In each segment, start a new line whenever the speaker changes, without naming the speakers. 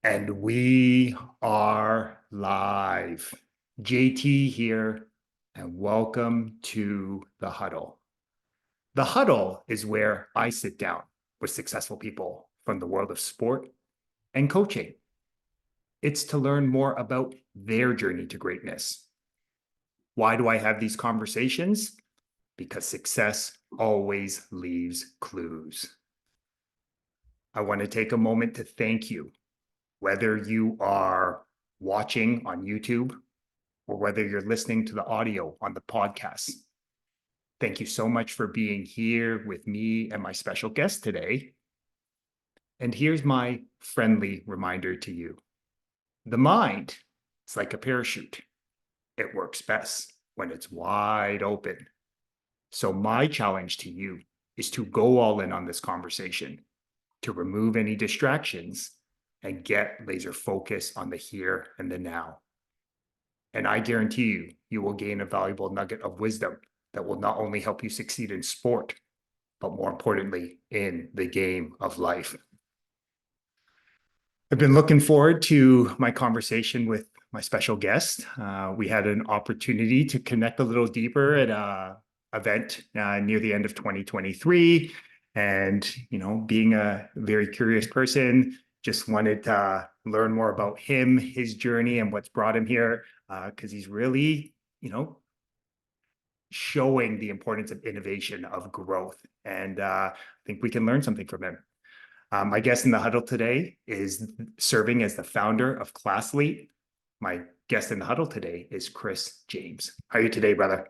And we are live. JT here, and welcome to the huddle. The huddle is where I sit down with successful people from the world of sport and coaching. It's to learn more about their journey to greatness. Why do I have these conversations? Because success always leaves clues. I want to take a moment to thank you, whether you are watching on YouTube or whether you're listening to the audio on the podcast. Thank you so much for being here with me and my special guest today. And here's my friendly reminder to you. The mind is like a parachute. It works best when it's wide open. So my challenge to you is to go all in on this conversation, to remove any distractions and get laser focus on the here and the now. And I guarantee you, you will gain a valuable nugget of wisdom that will not only help you succeed in sport, but more importantly, in the game of life. I've been looking forward to my conversation with my special guest. We had an opportunity to connect a little deeper at an event near the end of 2023. And, being a very curious person, just wanted to learn more about him, his journey, and what's brought him here, because he's really, showing the importance of innovation, of growth. And I think we can learn something from him. My guest in the huddle today is serving as the founder of Classlete. My guest in the huddle today is Chris James. How are you today, brother?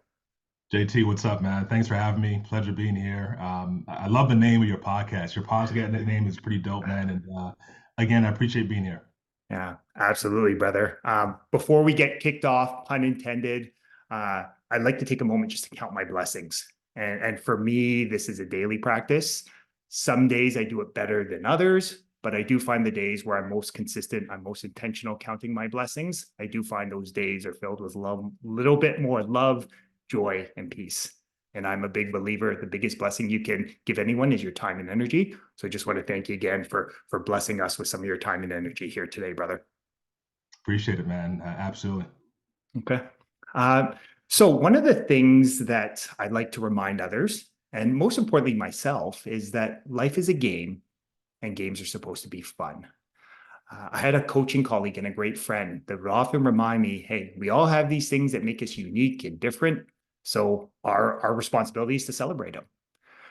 JT, what's up, man? Thanks for having me. Pleasure being here. I love the name of your podcast. Your podcast name is pretty dope, man. And again, I appreciate being here.
Yeah, absolutely, brother. Before we get kicked off, pun intended, I'd like to take a moment just to count my blessings. And for me, this is a daily practice. Some days I do it better than others, but I do find the days where I'm most consistent, I'm most intentional counting my blessings. I do find those days are filled with love, a little bit more love, joy, and peace. And I'm a big believer, the biggest blessing you can give anyone is your time and energy. So I just want to thank you again for blessing us with some of your time and energy here today, brother.
Appreciate it, man. Absolutely.
Okay. Uh, so one of the things that I'd like to remind others, and most importantly myself, is that life is a game and games are supposed to be fun. I had a coaching colleague and a great friend that would often remind me, hey, we all have these things that make us unique and different. So our responsibility is to celebrate them.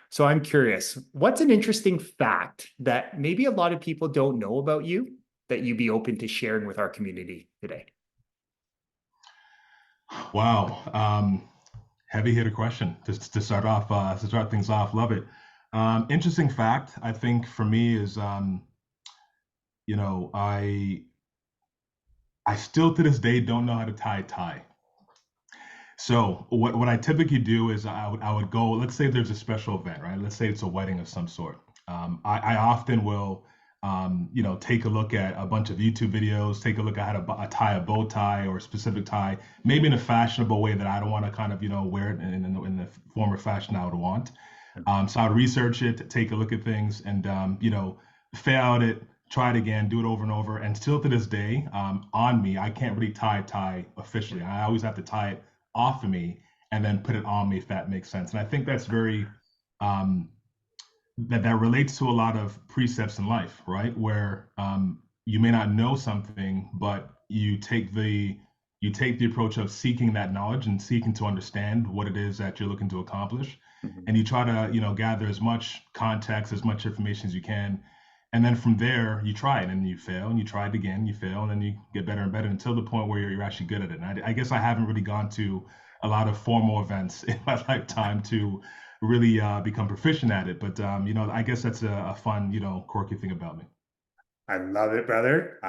So I'm curious, what's an interesting fact that maybe a lot of people don't know about you that you'd be open to sharing with our community today?
Wow. Heavy hitter question to start off, to start things off. Love it. Interesting fact, I think for me is, you know, I still to this day don't know how to tie a tie. So what I typically do is I would go, let's say there's a special event, right? Let's say it's a wedding of some sort. I often will, take a look at a bunch of YouTube videos, take a look at how to tie a bow tie or a specific tie, maybe in a fashionable way that I don't want to kind of, wear it in the form or fashion I would want. So I would research it, take a look at things and, fail out it, try it again, do it over and over. And still to this day, on me, I can't really tie a tie officially. I always have to tie it off of me and then put it on me, if that makes sense. And I think that's very, um, that relates to a lot of precepts in life, right? Where you may not know something, but you take the approach of seeking that knowledge and seeking to understand what it is that you're looking to accomplish,
Mhm.
and you try to gather as much context, as much information as you can, and then from there you try it and you fail and you try it again, you fail, and then you get better and better until the point where you're actually good at it. And I guess I haven't really gone to a lot of formal events in my lifetime to really become proficient at it. But I guess that's a fun, quirky thing about me.
I love it, brother.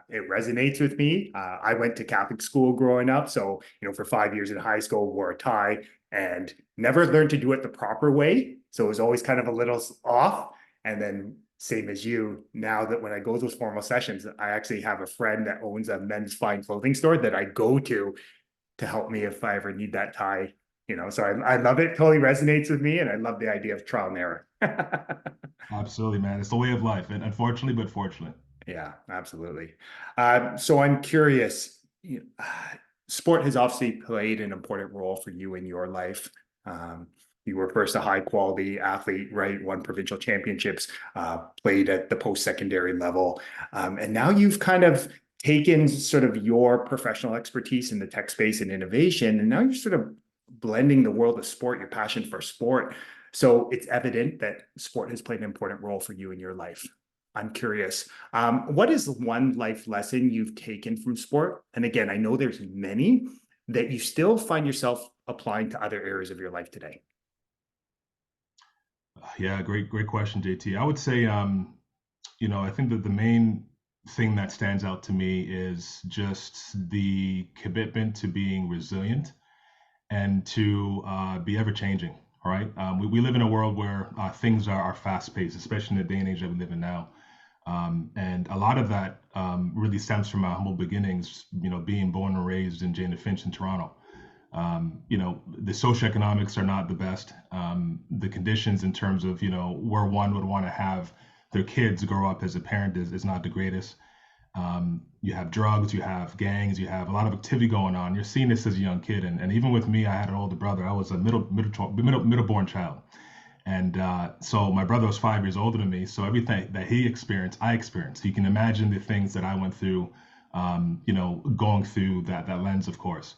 It resonates with me. I went to Catholic school growing up. So, for 5 years in high school, wore a tie and never learned to do it the proper way. So it was always kind of a little off. And then, same as you, now that when I go to those formal sessions, I actually have a friend that owns a men's fine clothing store that I go to help me if I ever need that tie. So I love it. Totally resonates with me. And I love the idea of trial and error.
Absolutely, man. It's the way of life, and unfortunately, but fortunately.
Yeah, absolutely. So I'm curious, sport has obviously played an important role for you in your life. Um, you were first a high quality athlete, right? Won provincial championships, played at the post secondary level. And now you've kind of taken sort of your professional expertise in the tech space and innovation, and now you're sort of blending the world of sport, your passion for sport. So it's evident that sport has played an important role for you in your life. I'm curious, what is one life lesson you've taken from sport? And again, I know there's many that you still find yourself applying to other areas of your life today.
Yeah, great question, JT. I would say, I think that the main thing that stands out to me is just the commitment to being resilient and to be ever changing. Right? We live in a world where things are fast paced, especially in the day and age that we live in now. And a lot of that really stems from my humble beginnings, being born and raised in Jane and Finch in Toronto. The socioeconomics are not the best. The conditions in terms of, where one would want to have their kids grow up as a parent is not the greatest. You have drugs, you have gangs, you have a lot of activity going on. You're seeing this as a young kid, and even with me, I had an older brother. I was a middle born child, and so my brother was 5 years older than me. So everything that he experienced, I experienced. You can imagine the things that I went through, going through that lens, of course.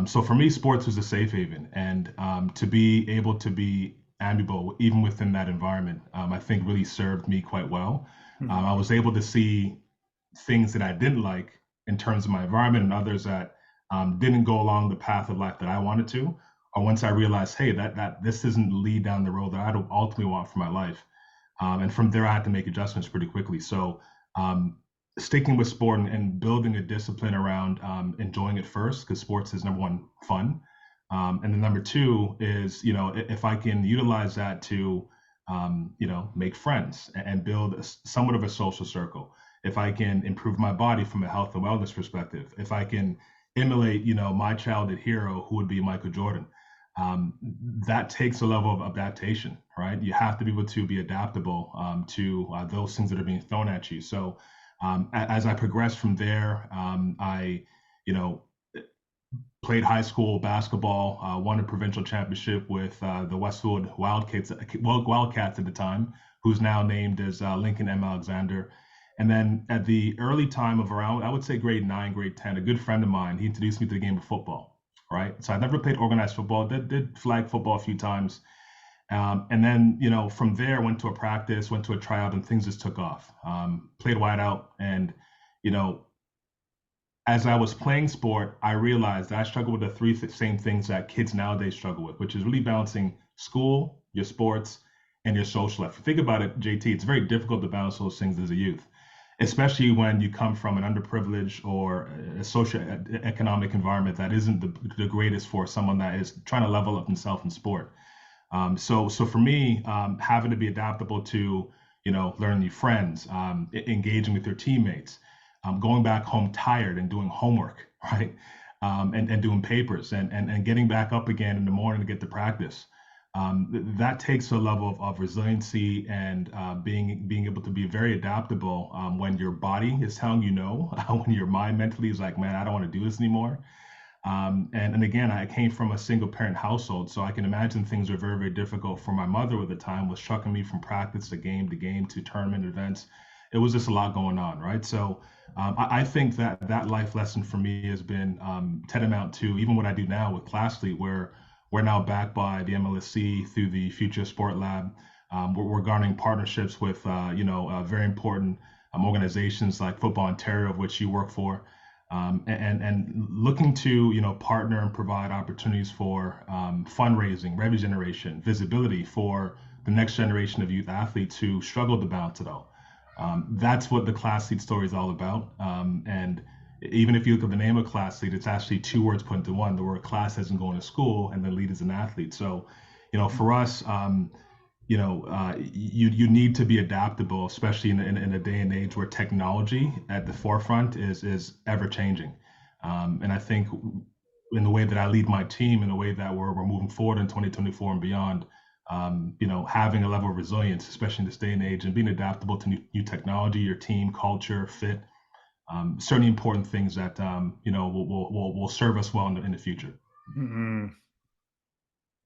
So for me, sports was a safe haven, and to be able to be amiable even within that environment, I think really served me quite well.
Mhm.
I was able to see things that I didn't like in terms of my environment and others that didn't go along the path of life that I wanted to. Or once I realized, hey, that this isn't lead down the road that I don't ultimately want for my life. And from there, I had to make adjustments pretty quickly. So sticking with sport and building a discipline around enjoying it first, because sports is number one, fun. And then number two is, if I can utilize that to, make friends and build somewhat of a social circle. If I can improve my body from a health and wellness perspective, if I can emulate, my childhood hero, who would be Michael Jordan, um, that takes a level of adaptation, right? You have to be able to be adaptable to those things that are being thrown at you. So as I progressed from there, I, you know, played high school basketball, won a provincial championship with the Westwood Wildcats at the time, who's now named as Lincoln M. Alexander. And then at the early time of around, I would say grade 9, grade 10, a good friend of mine, he introduced me to the game of football, right? So I never played organized football, did flag football a few times. And then, from there, went to a practice, went to a tryout, and things just took off. Played wide out. And, you know, as I was playing sport, I realized that I struggled with the same things that kids nowadays struggle with, which is really balancing school, your sports, and your social life. If you think about it, JT, it's very difficult to balance those things as a youth, especially when you come from an underprivileged or a socio-economic environment that isn't the greatest for someone that is trying to level up himself in sport. So for me, having to be adaptable to, learning new friends, engaging with your teammates, going back home tired and doing homework, right? And doing papers and getting back up again in the morning to get to practice. That takes a level of resiliency and being able to be very adaptable when your body is telling you no, when your mind mentally is like, man, I don't want to do this anymore. And again, I came from a single parent household, so I can imagine things were very, very difficult for my mother at the time, was trucking me from practice to game to tournament events. It was just a lot going on, right? So I think that life lesson for me has been tantamount to even what I do now with Classlete, where we're now backed by the MLSC through the Future Sport Lab. We're garnering partnerships with, very important organizations like Football Ontario, of which you work for, and looking to partner and provide opportunities for fundraising, revenue generation, visibility for the next generation of youth athletes who struggle to balance it all. That's what the Classlete story is all about. And even if you look at the name of Classlete, it's actually two words put into one. The word class isn't going to school, and the lead is an athlete. So, for us, you need to be adaptable, especially in a day and age where technology at the forefront is ever changing. And I think in the way that I lead my team, in the way that we're moving forward in 2024 and beyond, having a level of resilience, especially in this day and age, and being adaptable to new technology, your team, culture, fit, certainly important things that will serve us well in the future.
Mhm.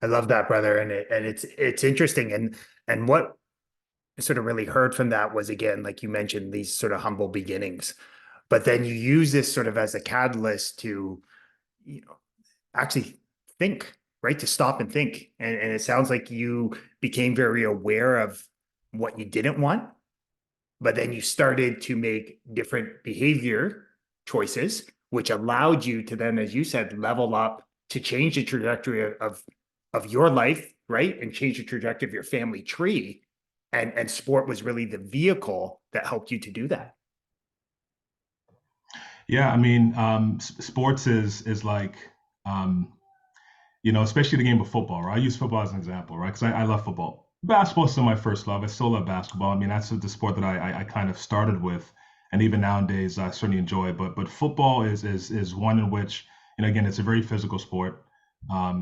I love that, brother. And it's interesting. And what I sort of really heard from that was, again, like you mentioned, these sort of humble beginnings. But then you use this sort of as a catalyst to, you know, actually think, right? To stop and think. And it sounds like you became very aware of what you didn't want, but then you started to make different behavior choices, which allowed you to then, as you said, level up to change the trajectory of your life, right? And change the trajectory of your family tree. And sport was really the vehicle that helped you to do that.
Yeah, I mean, sports is like, um, especially the game of football, right? I use football as an example, right? Because I love football. Basketball is still my first love. I still love basketball. I mean, that's the sport that I kind of started with, and even nowadays I certainly enjoy. But football is one in which, again, it's a very physical sport.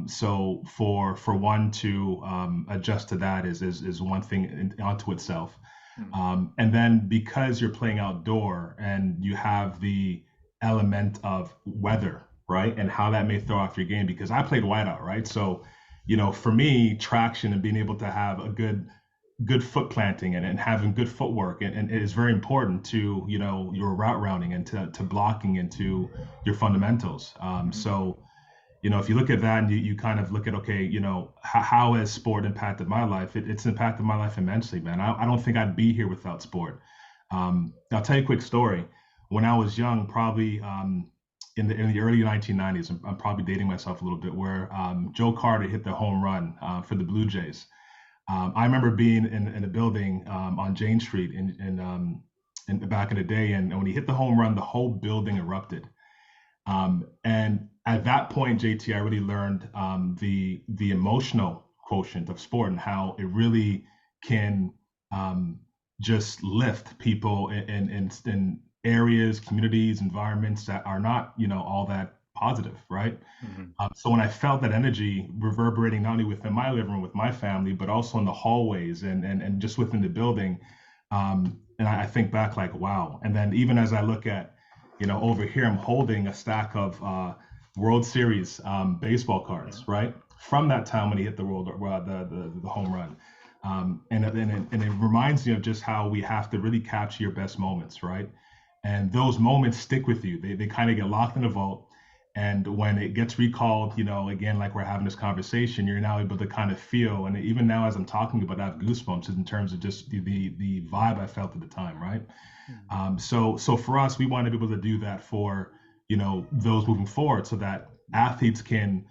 So for one to adjust to that is one thing onto itself.
Mm.
And then because you're playing outdoor and you have the element of weather, right? And how that may throw off your game because I played whiteout, right? So, for me, traction and being able to have a good foot planting and having good footwork and it is very important to, your route rounding and to blocking and to your fundamentals.
Mhm.
So if you look at that and you kind of look at, okay, how has sport impacted my life? It's impacted my life immensely, man. I don't think I'd be here without sport. I'll tell you a quick story. When I was young, probably in the early 1990s, I'm probably dating myself a little bit, where Joe Carter hit the home run for the Blue Jays. I remember being in a building on Jane Street in back in the day, and when he hit the home run, the whole building erupted. And at that point, JT, I really learned the emotional quotient of sport and how it really can just lift people in areas, communities, environments that are not, all that positive, right?
Mhm.
So when I felt that energy reverberating not only within my living room with my family, but also in the hallways and just within the building, and I think back like, wow. And then even as I look at, over here, I'm holding a stack of World Series baseball
Yeah.
cards, right, from that time when he hit the the home run. And it reminds me of just how we have to really capture your best moments, right? And those moments stick with you. They kind of get locked in a vault. And when it gets recalled, again, like we're having this conversation, you're now able to kind of feel. And even now, as I'm talking about, I have goosebumps in terms of just the vibe I felt at the time, right?
Mhm.
So for us, we want to be able to do that for those moving forward, so that athletes can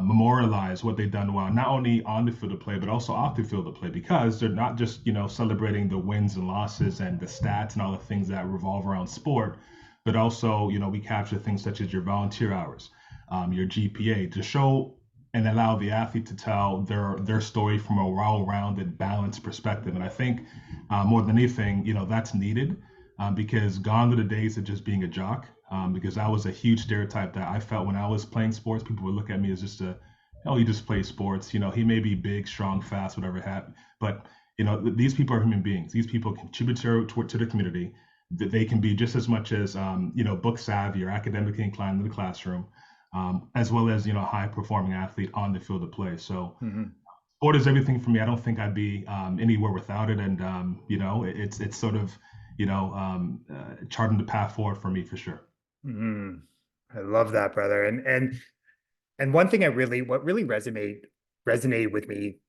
memorialize what they've done well, not only on the field of play, but also off the field of play, because they're not just celebrating the wins and losses and the stats and all the things that revolve around sport, but also we capture things such as your volunteer hours, your GPA, to show and allow the athlete to tell their story from a well-rounded, balanced perspective. And I think more than anything, that's needed because gone are the days of just being a jock. Because that was a huge stereotype that I felt when I was playing sports. People would look at me as just oh, he just plays sports. He may be big, strong, fast, whatever have. But these people are human beings. These people contribute to the community. That they can be just as much as book savvy or academically inclined in the classroom, as well as high performing athlete on the field of play. So
Mhm.
sport is everything for me. I don't think I'd be anywhere without it, and it's sort of charting the path forward for me for sure.
Mhm. I love that, brother. And one thing what really resonated with me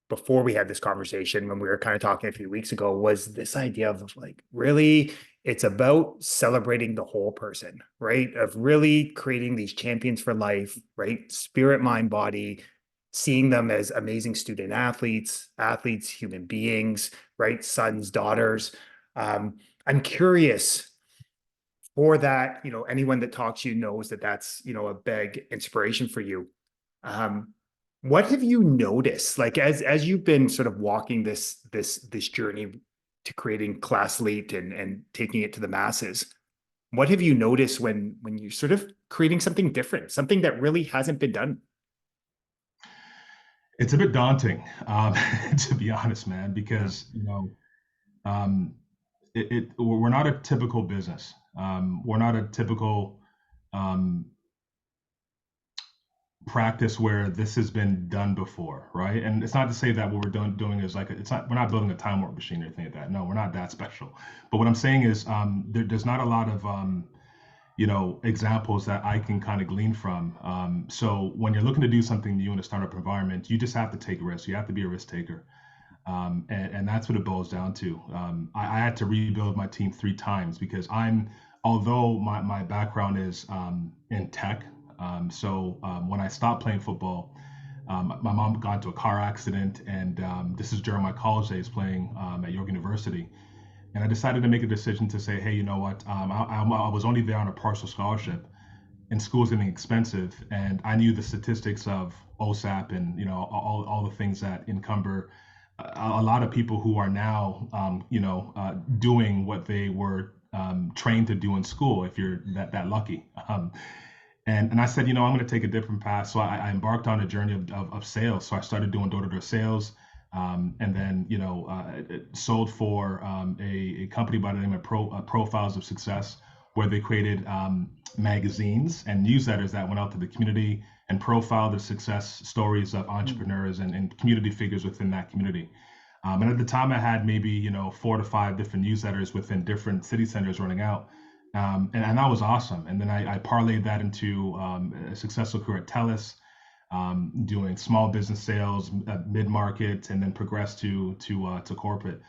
before we had this conversation when we were kind of talking a few weeks ago was this idea of like really it's about celebrating the whole person, right? Of really creating these champions for life, right? Spirit, mind, body, seeing them as amazing student athletes, human beings, right? Sons, daughters. I'm curious for that, anyone that talks to you knows that that's, a big inspiration for you. Um, what have you noticed, like as you've been sort of walking this journey to creating Classlete and taking it to the masses? What have you noticed when you're sort of creating something different, something that really hasn't been done?
It's a bit daunting, to be honest, man,
Yeah.
because um, we're not a typical business. We're not a typical um, practice where this has been done before, right? And it's not to say that what we're doing is like it's not we're not building a time warp machine or anything like that. No, we're not that special. But what I'm saying is there's not a lot of examples that I can kind of glean from. So when you're looking to do something new in a startup environment, you just have to take risks. You have to be a risk taker. And that's what it boils down to. I had to rebuild my team 3 times because although my background is in tech, when I stopped playing football, my mom got into a car accident, and this is during my college days playing at York University. And I decided to make a decision to say, hey, you know what? I was only there on a partial scholarship, and school's getting expensive, and I knew the statistics of OSAP and all the things that encumber a lot of people who are now doing what they were trained to do in school if you're that lucky. And I said, I'm going to take a different path. So I embarked on a journey of sales. So I started doing door-to-door sales, and then sold for a company by the name of Profiles of Success, where they created magazines and newsletters that went out to the community and profiled the success stories of entrepreneurs and community figures within that community. And at the time, I had maybe 4 to 5 different newsletters within different city centers running out, and that was awesome. And then I parlayed that into a successful career at TELUS, doing small business sales, mid market, and then progressed to corporate.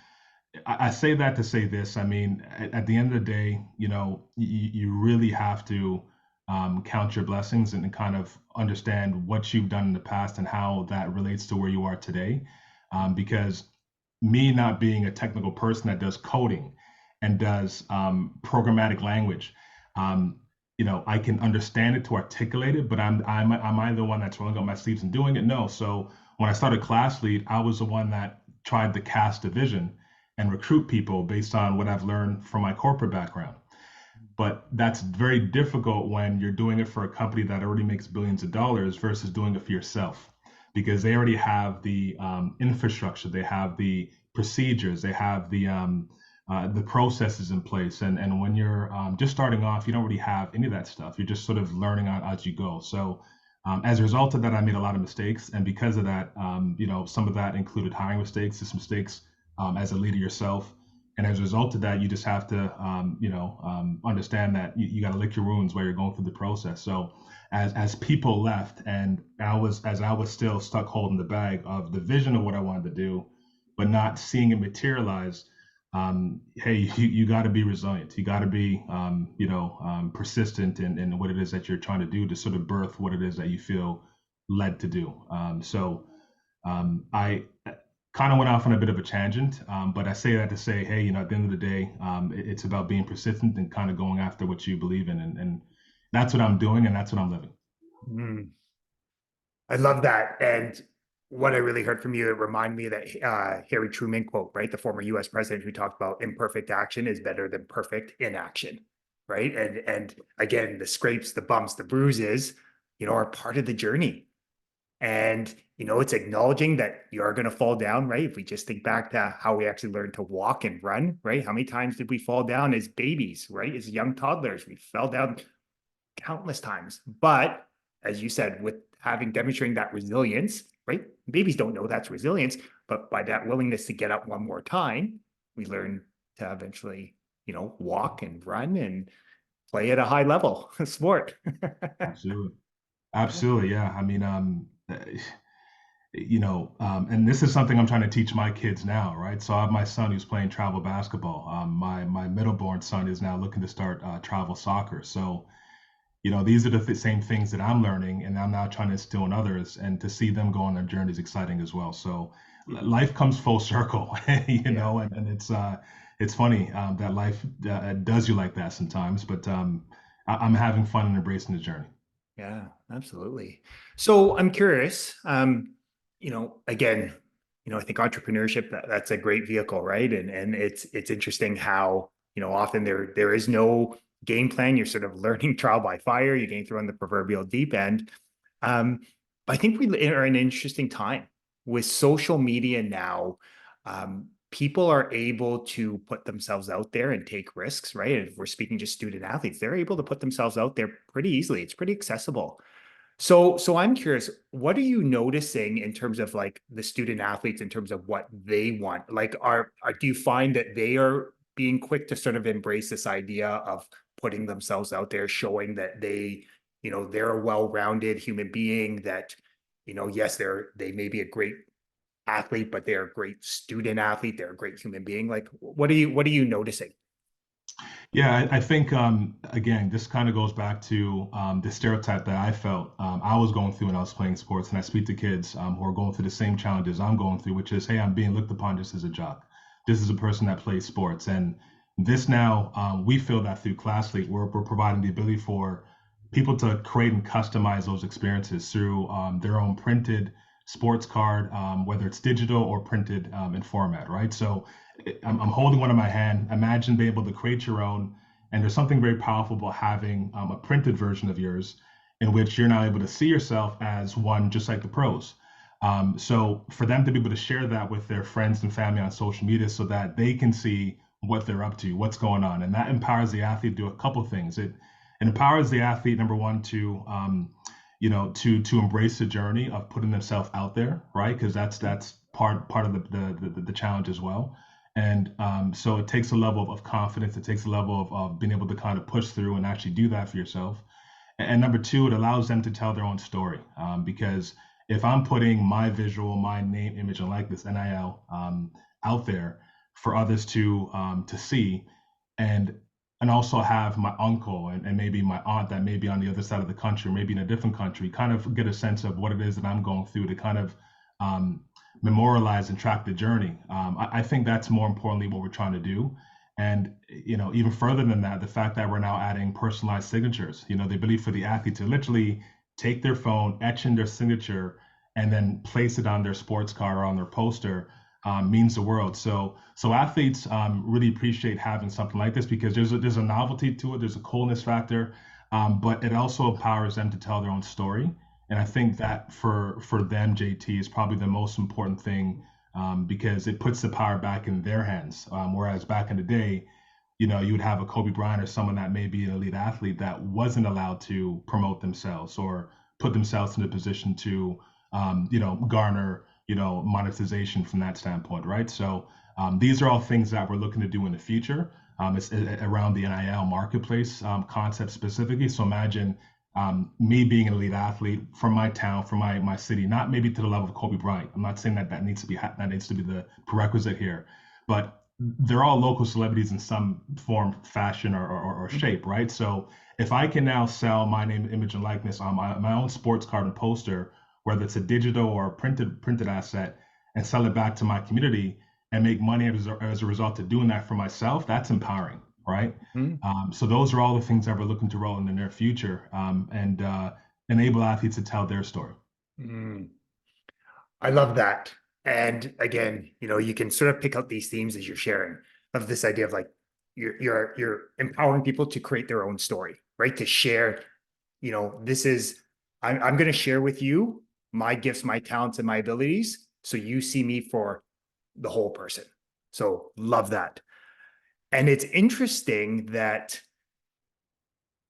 I say that to say this. I mean, at the end of the day, you really have to count your blessings and kind of understand what you've done in the past and how that relates to where you are today. Because me not being a technical person that does coding and does programmatic language, I can understand it to articulate it, but am I the one that's rolling up my sleeves and doing it? No. So when I started Classlete, I was the one that tried to cast a vision and recruit people based on what I've learned from my corporate background. But that's very difficult when you're doing it for a company that already makes billions of dollars versus doing it for yourself, because they already have the infrastructure, they have the procedures, they have the processes in place. And when you're just starting off, you don't really have any of that stuff. You're just sort of learning as you go. So as a result of that, I made a lot of mistakes. And because of that, some of that included hiring mistakes, just mistakes as a leader yourself. And as a result of that, you just have to, understand that you got to lick your wounds while you're going through the process. So as people left, and I was still stuck holding the bag of the vision of what I wanted to do, but not seeing it materialize. Hey, you got to be resilient. You got to be, persistent in what it is that you're trying to do to sort of birth what it is that you feel led to do. I kind of went off on a bit of a tangent, but I say that to say, hey, at the end of the day, it's about being persistent and kind of going after what you believe in, and that's what I'm doing, and that's what I'm living.
Mm. I love that. And what I really heard from you, it reminded me of that Harry Truman quote, right? The former US president who talked about imperfect action is better than perfect inaction, right? And again, the scrapes, the bumps, the bruises, are part of the journey. And it's acknowledging that you are going to fall down, right? If we just think back to how we actually learned to walk and run, right? How many times did we fall down as babies, right? As young toddlers, we fell down countless times. But as you said, with having demonstrating that resilience, right? Babies don't know that's resilience, but by that willingness to get up one more time, we learn to eventually, walk and run and play at a high level sport.
Absolutely, absolutely, yeah. I mean, and this is something I'm trying to teach my kids now, right? So I have my son who's playing travel basketball. My middle-born son is now looking to start travel soccer. So these are the same things that I'm learning, and I'm now trying to instill in others, and to see them go on their journey is exciting as well. So life comes full circle,
Yeah.
and it's funny that life does you like that sometimes, but I'm having fun and embracing the journey.
Yeah, absolutely. So I'm curious, again, I think entrepreneurship, that's a great vehicle, right? And it's interesting how, often there is no game plan. You're sort of learning trial by fire. You're getting thrown the proverbial deep end. Um, but I think we are in an interesting time, with social media now, people are able to put themselves out there and take risks, right? If we're speaking just student athletes, they're able to put themselves out there pretty easily. It's pretty accessible. So I'm curious, what are you noticing in terms of like the student athletes in terms of what they want? Like, do you find that they are being quick to sort of embrace this idea of putting themselves out there, showing that they're a well-rounded human being, that, yes, they may be a great athlete, but they're a great student athlete, they're a great human being. Like, what are you noticing?
Yeah, I think again, this kind of goes back to the stereotype that I felt I was going through when I was playing sports, and I speak to kids who are going through the same challenges I'm going through, which is, hey, I'm being looked upon just as a jock. This is a person that plays sports, and this now we feel that through Classlete, we're providing the ability for people to create and customize those experiences through their own printed sports card, whether it's digital or printed in format, right? So I'm holding one in my hand. Imagine being able to create your own. And there's something very powerful about having a printed version of yours in which you're now able to see yourself as one just like the pros. So for them to be able to share that with their friends and family on social media so that they can see what they're up to, what's going on. And that empowers the athlete to do a couple of things. It empowers the athlete, number one, to to embrace the journey of putting themselves out there, right? Because that's part of the challenge as well. And so it takes a level of confidence. It takes a level of being able to kind of push through and actually do that for yourself. And number two, it allows them to tell their own story. Because if I'm putting my visual, my name, image, and likeness (NIL) out there for others to see, and also have my uncle and maybe my aunt that may be on the other side of the country, or maybe in a different country, kind of get a sense of what it is that I'm going through to kind of memorialize and track the journey. I think that's more importantly what we're trying to do. And even further than that, the fact that we're now adding personalized signatures, the ability for the athlete to literally take their phone, etch in their signature, and then place it on their sports card or on their poster means the world. So athletes really appreciate having something like this because there's a novelty to it, there's a coolness factor, but it also empowers them to tell their own story. And I think that for them, JT, is probably the most important thing because it puts the power back in their hands. Whereas back in the day, you would have a Kobe Bryant or someone that may be an elite athlete that wasn't allowed to promote themselves or put themselves in a position to, garner, monetization from that standpoint, right? So these are all things that we're looking to do in the future. It's around the NIL marketplace concept specifically. So imagine me being an elite athlete from my town, from my city, not maybe to the level of Kobe Bryant. I'm not saying that needs to be the prerequisite here, but they're all local celebrities in some form, fashion, or shape, right? So if I can now sell my name, image, and likeness on my own sports card and poster, whether it's a digital or a printed asset, and sell it back to my community and make money as a result of doing that for myself, that's empowering, right?
Mhm.
So those are all the things that we're looking to roll in the near future and enable athletes to tell their story.
Mm. I love that. And again, you can sort of pick out these themes as you're sharing of this idea of like you're empowering people to create their own story, right? To share, this is I'm going to share with you my gifts, my talents, and my abilities, so you see me for the whole person. So love that. And it's interesting that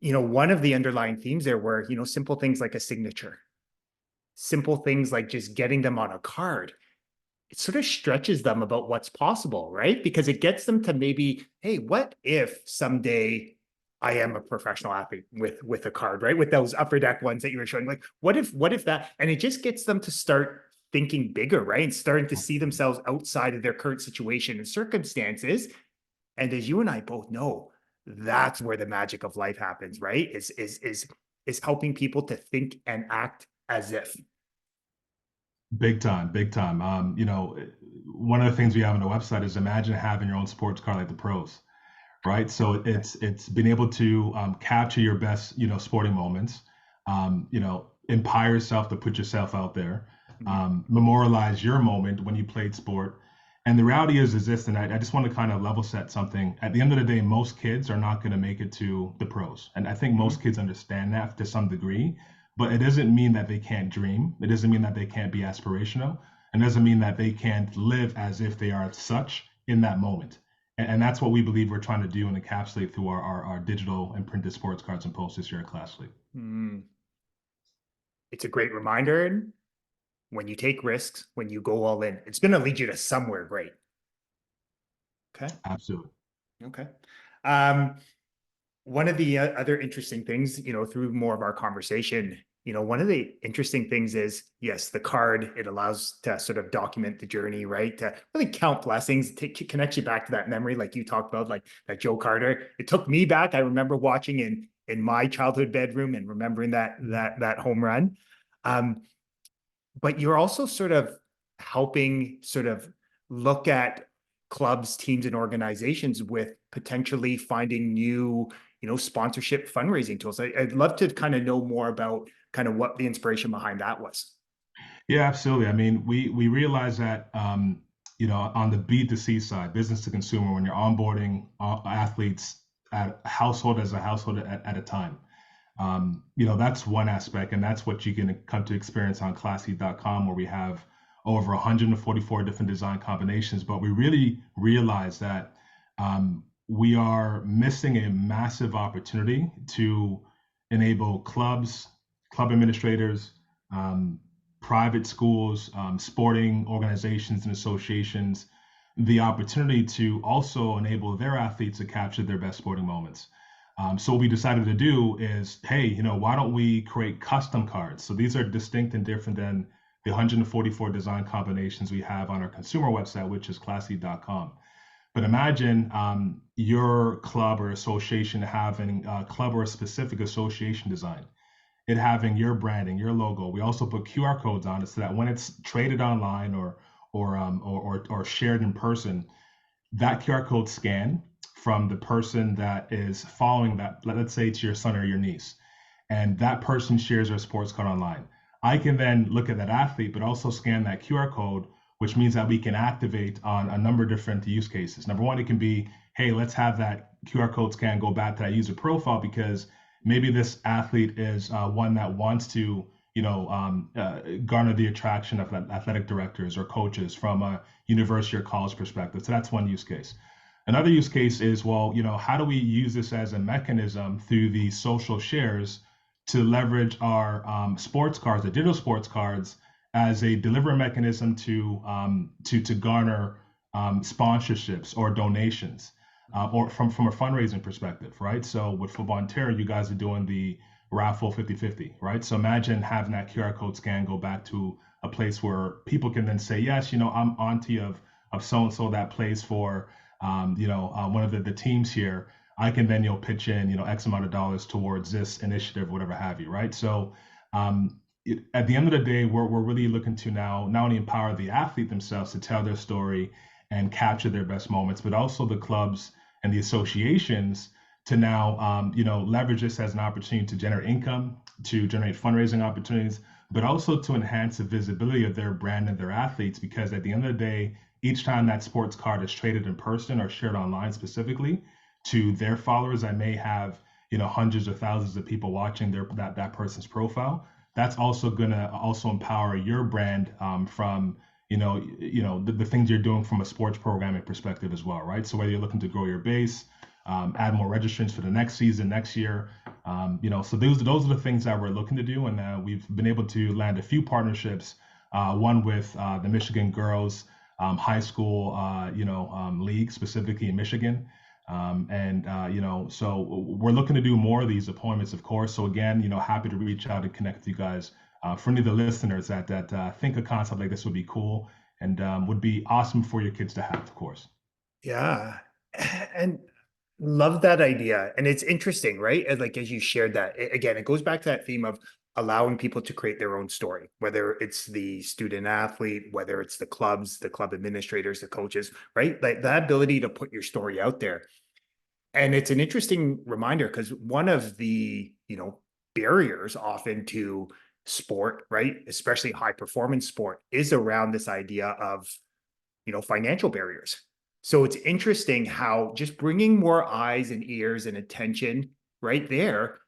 one of the underlying themes there were simple things like a signature, simple things like just getting them on a card. It sort of stretches them about what's possible, right? Because it gets them to maybe, hey, what if someday I am a professional athlete with a card, right? With those upper deck ones that you were showing, like, what if that? And it just gets them to start thinking bigger, right? And starting to see themselves outside of their current situation and circumstances. And as you and I both know, that's where the magic of life happens, right? Is helping people to think and act as if.
Big time, big time. One of the things we have on the website is imagine having your own sports car like the pros, right? So it's being able to capture your best, sporting moments, empower yourself to put yourself out there, memorialize your moment when you played sport. And the reality is this, and I just want to kind of level set something. At the end of the day, most kids are not going to make it to the pros. And I think most kids understand that to some degree, but it doesn't mean that they can't dream. It doesn't mean that they can't be aspirational. and doesn't mean that they can't live as if they are such in that moment. And that's what we believe we're trying to do and encapsulate through our digital and printed sports cards and posters here at Classlete.
Mm. It's a great reminder. When you take risks, when you go all in, it's going to lead you to somewhere great. Okay.
Absolutely.
Okay. Um, One of the other interesting things, through more of our conversation, one of the interesting things is, yes, the card, it allows to sort of document the journey, right? To really count blessings, connect you back to that memory, like you talked about, like that Joe Carter. It took me back. I remember watching in my childhood bedroom and remembering that home run. Um, but you're also sort of helping sort of look at clubs, teams, and organizations with potentially finding new, sponsorship fundraising tools. I'd love to kind of know more about kind of what the inspiration behind that was.
Yeah, absolutely. I mean, we realize that on the B2C side, business to consumer, when you're onboarding athletes at a household as a household at a time, that's one aspect, and that's what you can come to experience on Classlete.com, where we have over 144 different design combinations. But we really realize that we are missing a massive opportunity to enable clubs, club administrators, um, private schools, sporting organizations and associations, the opportunity to also enable their athletes to capture their best sporting moments. So what we decided to do is, hey, why don't we create custom cards? So these are distinct and different than the 144 design combinations we have on our consumer website, which is classy.com. But imagine your club or association having a club or a specific association design, it having your branding, your logo. We also put QR codes on it so that when it's traded online or shared in person, that QR code scan from the person that is following that, let's say it's your son or your niece, and that person shares their sports card online. I can then look at that athlete, but also scan that QR code, which means that we can activate on a number of different use cases. Number one, it can be, hey, let's have that QR code scan go back to that user profile because maybe this athlete is one that wants to garner the attraction of athletic directors or coaches from a university or college perspective. So that's one use case. Another use case is, well, how do we use this as a mechanism through the social shares to leverage our sports cards, the digital sports cards, as a delivery mechanism to garner sponsorships or donations, or from a fundraising perspective, right? So with Football Ontario, you guys are doing the raffle 50-50, right? So imagine having that QR code scan go back to a place where people can then say, yes, I'm auntie of so-and-so that plays for, one of the teams here. I can then, pitch in, X amount of dollars towards this initiative, whatever have you, right? So at the end of the day, we're really looking to now not only empower the athlete themselves to tell their story and capture their best moments, but also the clubs and the associations to now, leverage this as an opportunity to generate income, to generate fundraising opportunities, but also to enhance the visibility of their brand and their athletes. Because at the end of the day, each time that sports card is traded in person or shared online specifically to their followers, I may have, hundreds or thousands of people watching that person's profile. That's also gonna also empower your brand from the things you're doing from a sports programming perspective as well, right? So whether you're looking to grow your base, add more registrants for the next season, next year, so those are the things that we're looking to do, and we've been able to land a few partnerships. One with the Michigan girls high school, league, specifically in Michigan. So we're looking to do more of these appointments, of course. So again, happy to reach out and connect with you guys. For any of the listeners that think a concept like this would be cool and would be awesome for your kids to have, of course.
Yeah. And love that idea. And it's interesting, right? Like as you shared that, again, it goes back to that theme of allowing people to create their own story, whether it's the student athlete, whether it's the clubs, the club administrators, the coaches, right? Like that ability to put your story out there. And it's an interesting reminder because one of the, barriers often to sport, right? Especially high performance sport is around this idea of, financial barriers. So it's interesting how just bringing more eyes and ears and attention right there,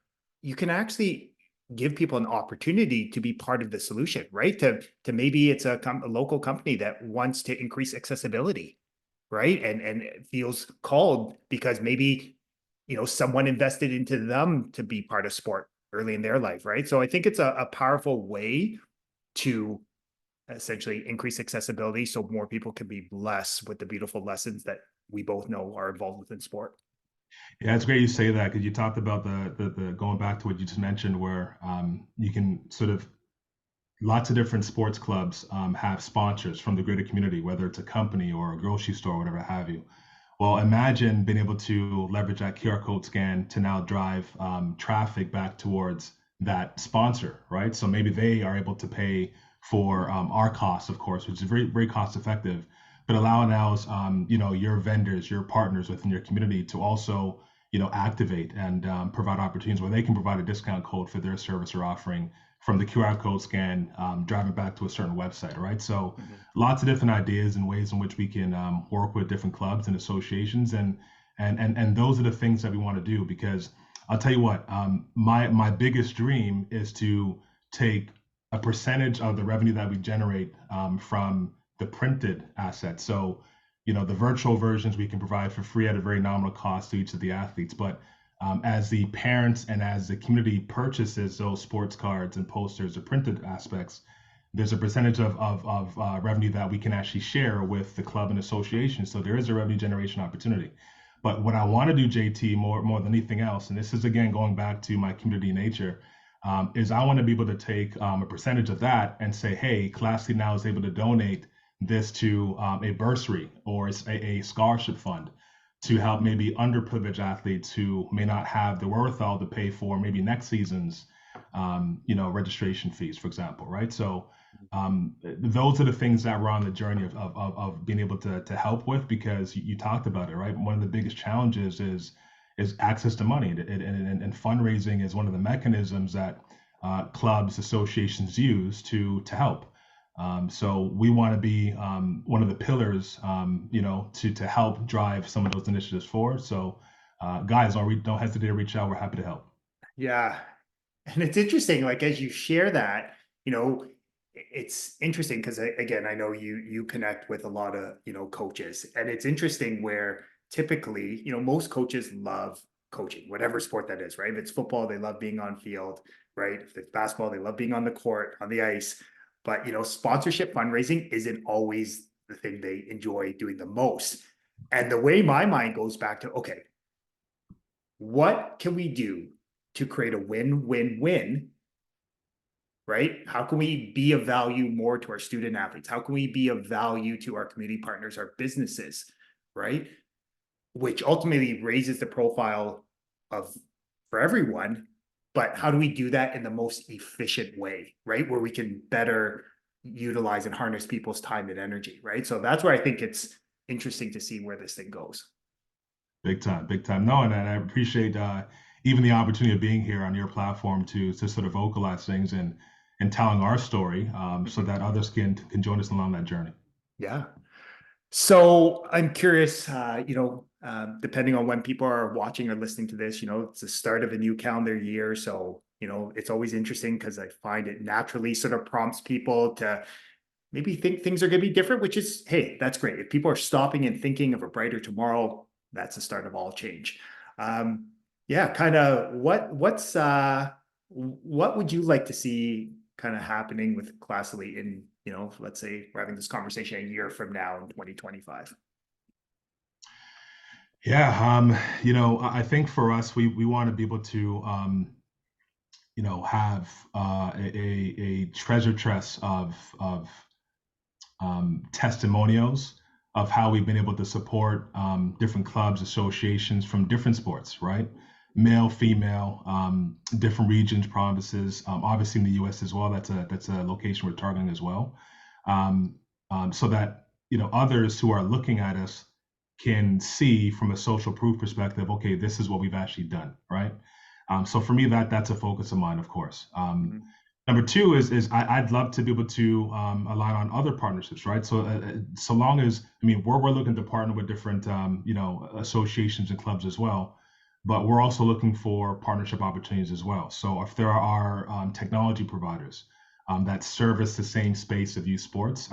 you can actually give people an opportunity to be part of the solution, right? To maybe it's a local company that wants to increase accessibility, right? And it feels called because maybe, someone invested into them to be part of sport early in their life, right? So I think it's a powerful way to essentially increase accessibility so more people can be blessed with the beautiful lessons that we both know are involved within sport.
Yeah, it's great you say that because you talked about the going back to what you just mentioned, where you can sort of lots of different sports clubs have sponsors from the greater community, whether it's a company or a grocery store, whatever have you. Well, imagine being able to leverage that QR code scan to now drive traffic back towards that sponsor, right? So maybe they are able to pay for our costs, of course, which is very, very cost effective, but allowing now, your vendors, your partners within your community to also, activate and provide opportunities where they can provide a discount code for their service or offering from the QR code scan, driving back to a certain website, right? So
Mhm.
lots of different ideas and ways in which we can work with different clubs and associations, and those are the things that we want to do. Because I'll tell you what, my biggest dream is to take a percentage of the revenue that we generate from the printed assets. So, the virtual versions we can provide for free at a very nominal cost to each of the athletes, but as the parents and as the community purchases those sports cards and posters or printed aspects, there's a percentage of revenue that we can actually share with the club and association. So there is a revenue generation opportunity. But what I want to do, JT, more than anything else, and this is again going back to my community nature, is I want to be able to take a percentage of that and say, hey, Classlete now is able to donate this to a bursary or a scholarship fund to help maybe underprivileged athletes who may not have the wherewithal to pay for maybe next season's registration fees, for example, right? So those are the things that we're on the journey of being able to help with, because you talked about it, right? One of the biggest challenges is access to money, and fundraising is one of the mechanisms that clubs, associations use to help. So we want to be one of the pillars, to help drive some of those initiatives forward. So, guys, don't hesitate to reach out. We're happy to help.
Yeah. And it's interesting, like as you share that, it's interesting because again, I know you connect with a lot of, coaches. And it's interesting where typically, most coaches love coaching, whatever sport that is, right? If it's football, they love being on field, right? If it's basketball, they love being on the court, on the ice. But sponsorship fundraising isn't always the thing they enjoy doing the most. And the way my mind goes back to, okay, what can we do to create a win-win-win, right? How can we be of value more to our student athletes? How can we be of value to our community partners, our businesses, right? Which ultimately raises the profile of for everyone. But how do we do that in the most efficient way, right? Where we can better utilize and harness people's time and energy, right? So that's where I think it's interesting to see where this thing goes.
Big time, big time. No, and I appreciate even the opportunity of being here on your platform to sort of vocalize things and telling our story, so
Mhm.
that others can join us along that journey.
Yeah. So I'm curious, depending on when people are watching or listening to this, it's the start of a new calendar year. So, it's always interesting because I find it naturally sort of prompts people to maybe think things are going to be different, which is, hey, that's great. If people are stopping and thinking of a brighter tomorrow, that's the start of all change. Um, yeah, kind of what would you like to see kind of happening with Classily in, let's say we're having this conversation a year from now in 2025.
Yeah, I think for us, we want to be able to, have a treasure chest of testimonials of how we've been able to support different clubs, associations from different sports, right? Male, female, different regions, provinces, obviously in the U.S. as well. That's a location we're targeting as well, so that others who are looking at us can see from a social proof perspective. Okay, this is what we've actually done, right? So for me, that's a focus of mine, of course.
Mhm.
Number two is I'd love to be able to align on other partnerships, right? So so long as we're looking to partner with different associations and clubs as well. but we're also looking for partnership opportunities as well. So if there are technology providers that service the same space of youth sports,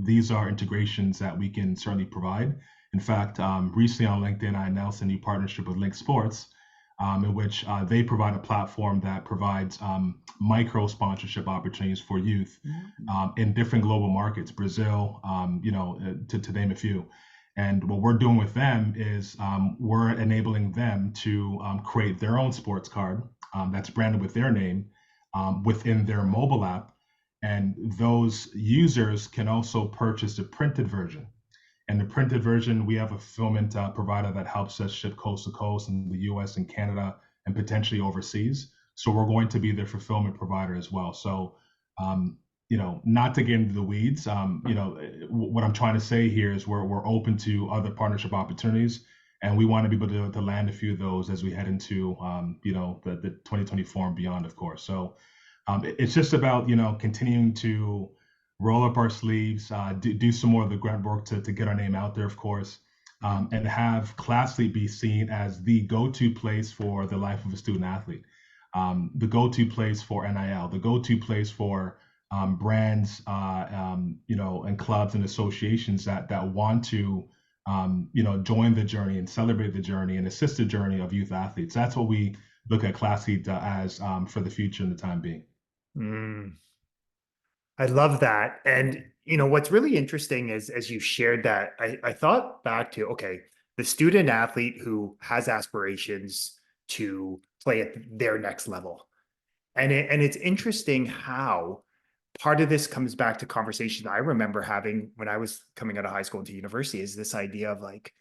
these are integrations that we can certainly provide. In fact, recently on LinkedIn, I announced a new partnership with Link Sports, in which they provide a platform that provides micro sponsorship opportunities for youth in different global markets, Brazil, to name a few. And what we're doing with them is we're enabling them to create their own sports card that's branded with their name within their mobile app. And those users can also purchase the printed version. And the printed version, we have a fulfillment provider that helps us ship coast to coast in the US and Canada and potentially overseas. So we're going to be their fulfillment provider as well. So, not to get into the weeds, what I'm trying to say here is we're open to other partnership opportunities, and we want to be able to land a few of those as we head into, the 2024 and beyond, of course. So it's just about, continuing to roll up our sleeves, do some more of the grunt work to get our name out there, of course, and have Classlete be seen as the go-to place for the life of a student athlete, the go-to place for NIL, the go-to place for brands, and clubs and associations that want to, join the journey and celebrate the journey and assist the journey of youth athletes. That's what we look at Classlete as for the future and the time being.
Mm, I love that. And what's really interesting is as you shared that, I thought back to, okay, the student athlete who has aspirations to play at their next level. And it's interesting how part of this comes back to conversations I remember having when I was coming out of high school into university, is this idea of like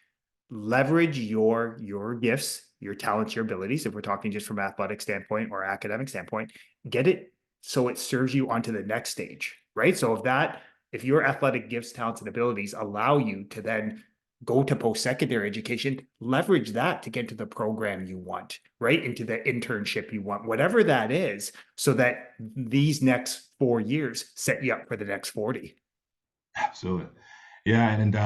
leverage your gifts, your talents, your abilities, if we're talking just from athletic standpoint or academic standpoint, get it so it serves you onto the next stage, right? So if your athletic gifts, talents, and abilities allow you to then go to post-secondary education, leverage that to get to the program you want, right? Into the internship you want, whatever that is, so that these next 4 years set you up for the next 40.
Absolutely. Yeah, and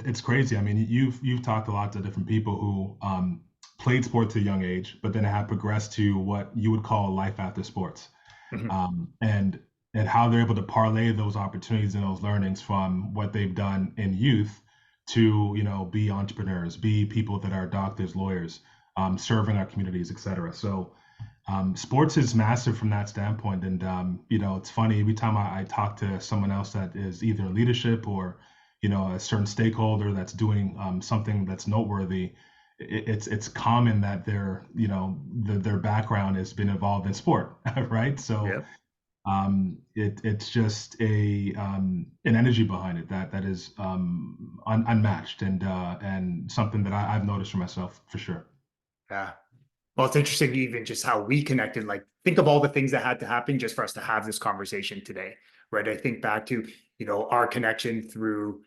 it's crazy. I mean, you've talked a lot to different people who played sports at a young age, but then have progressed to what you would call life after sports,
Mhm.
and how they're able to parlay those opportunities and those learnings from what they've done in youth to be entrepreneurs, be people that are doctors, lawyers, serving our communities, etc. So sports is massive from that standpoint. And, it's funny, every time I talk to someone else that is either in leadership or, a certain stakeholder that's doing something that's noteworthy, it's common that their background has been involved in sport, right? So
Yep.
it's just an energy behind it that is unmatched and something that I've noticed for myself for sure.
Yeah. Well, it's interesting even just how we connected. Like, think of all the things that had to happen just for us to have this conversation today, right? I think back to, our connection through,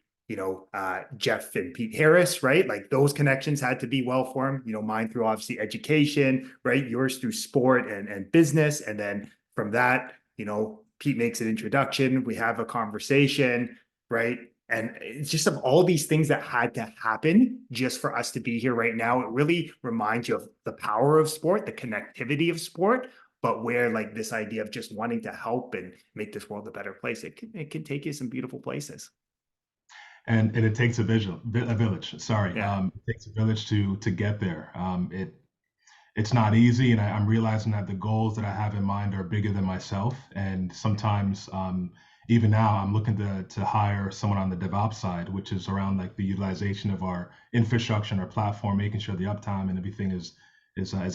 Jeff and Pete Harris, right? Like those connections had to be well formed, mine through obviously education, right? Yours through sport and business. And then from that, Pete makes an introduction, we have a conversation, right? And it's just of all these things that had to happen just for us to be here right now. It really reminds you of the power of sport, the connectivity of sport, but where like this idea of just wanting to help and make this world a better place, it can take you some beautiful places.
And it takes a village. Sorry,
Yeah.
it takes a village to get there. It's not easy, and I'm realizing that the goals that I have in mind are bigger than myself. And sometimes, even now, I'm looking to hire someone on the DevOps side, which is around like the utilization of our infrastructure and our platform, making sure the uptime and everything is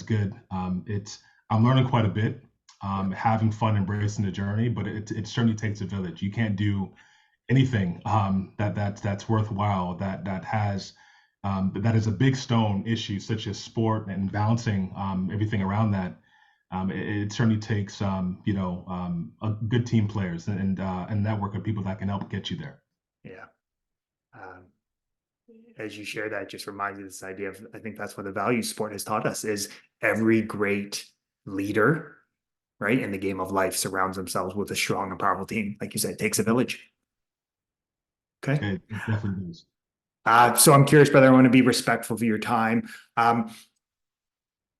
good. I'm learning quite a bit,
Yeah.
having fun, embracing the journey, but it certainly takes a village. You can't do anything that's worthwhile that is a big stone issue such as sport and balancing everything around that. It certainly takes a good team players and network of people that can help get you there.
Yeah. Um, as you share that, just reminds me of this idea of, I think that's what the value sport has taught us is every great leader, right, in the game of life surrounds themselves with a strong and powerful team. Like you said, it takes a village. Okay.
It definitely does.
So I'm curious, brother, I want to be respectful of your time. Um,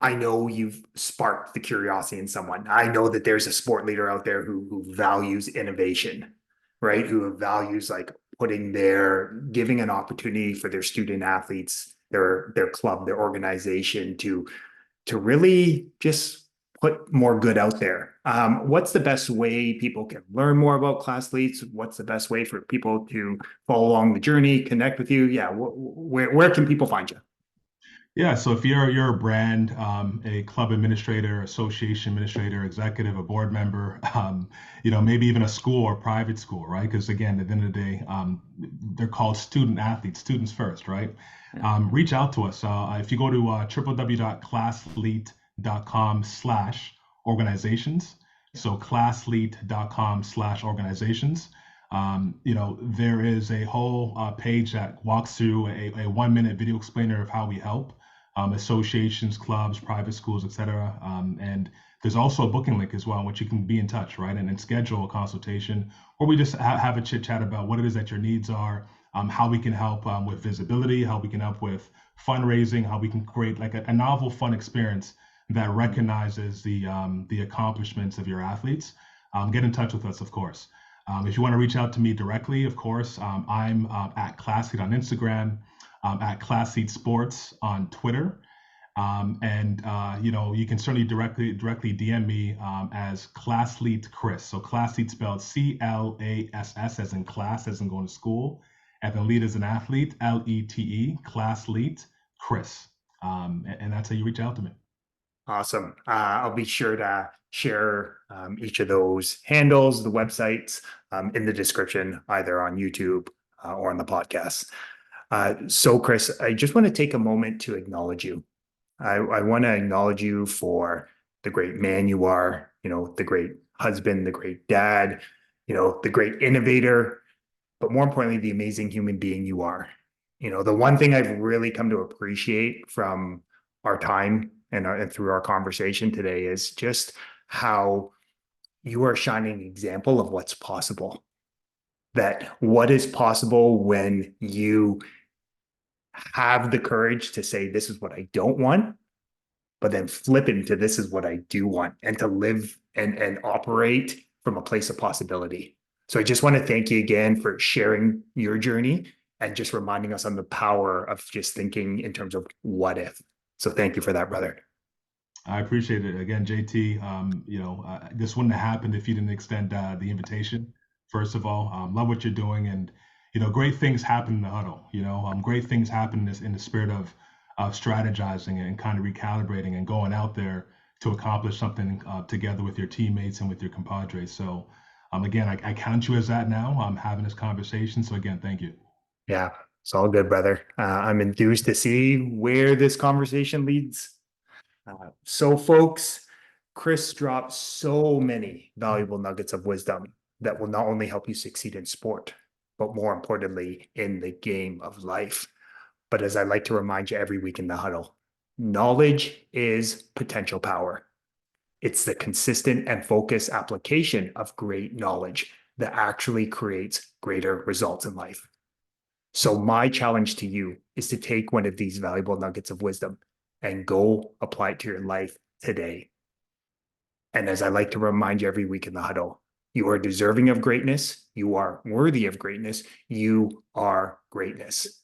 I know you've sparked the curiosity in someone. I know that there's a sport leader out there who values innovation, right? Who values like giving an opportunity for their student athletes, their club, their organization to really just put more good out there. What's the best way people can learn more about Classletes? What's the best way for people to follow along the journey, connect with you? Yeah, where can people find you?
Yeah, so if you're a brand, a club administrator, association administrator, executive, a board member, maybe even a school or private school, right? Because again, at the end of the day, they're called student athletes, students first, right?
Yeah.
Reach out to us. If you go to www.classlete.com/organizations, so classlete.com/organizations. There is a whole page that walks through a 1 minute video explainer of how we help associations, clubs, private schools, etc. And there's also a booking link as well, in which you can be in touch, right? And then schedule a consultation, or we just have a chit chat about what it is that your needs are, how we can help with visibility, how we can help with fundraising, how we can create like a novel, fun experience that recognizes the accomplishments of your athletes. Get in touch with us, of course. If you want to reach out to me directly, of course, I'm at Classlete on Instagram, at Classlete Sports on Twitter, and you can certainly directly DM me as Classlete Chris. So Classlete spelled CLASS as in class, as in going to school, and then lead as an athlete, LETE, Classlete Chris, and that's how you reach out to me.
Awesome. I'll be sure to share each of those handles, the websites in the description, either on YouTube or on the podcast. So, Chris, I just want to take a moment to acknowledge you. I want to acknowledge you for the great man you are, the great husband, the great dad, the great innovator, but more importantly, the amazing human being you are. The one thing I've really come to appreciate from our time and through our conversation today is just how you are a shining example of what's possible. That what is possible when you have the courage to say, this is what I don't want, but then flip it into this is what I do want, and to live and operate from a place of possibility. So I just want to thank you again for sharing your journey and just reminding us on the power of just thinking in terms of what if. So thank you for that, brother.
I appreciate it again, JT. This wouldn't have happened if you didn't extend the invitation. First of all, love what you're doing, and great things happen in the huddle. Great things happen in the spirit of strategizing and kind of recalibrating and going out there to accomplish something together with your teammates and with your compadres. So, again, I count you as that now. I'm having this conversation. So again, thank you.
Yeah, it's all good, brother. I'm enthused to see where this conversation leads. So, folks, Chris dropped so many valuable nuggets of wisdom that will not only help you succeed in sport, but more importantly, in the game of life. But as I like to remind you every week in the huddle, knowledge is potential power. It's the consistent and focused application of great knowledge that actually creates greater results in life. So, my challenge to you is to take one of these valuable nuggets of wisdom and go apply it to your life today. And as I like to remind you every week in the huddle, you are deserving of greatness. You are worthy of greatness. You are greatness.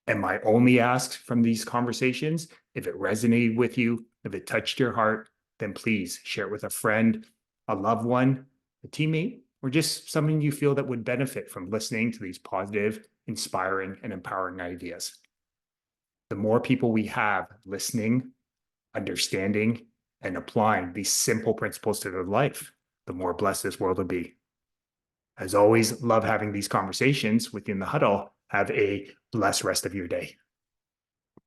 And my only ask from these conversations, if it resonated with you, if it touched your heart, then please share it with a friend, a loved one, a teammate, or just someone you feel that would benefit from listening to these positive, inspiring, and empowering ideas. The more people we have listening, understanding, and applying these simple principles to their life, the more blessed this world will be. As always, love having these conversations within the huddle. Have a blessed rest of your day.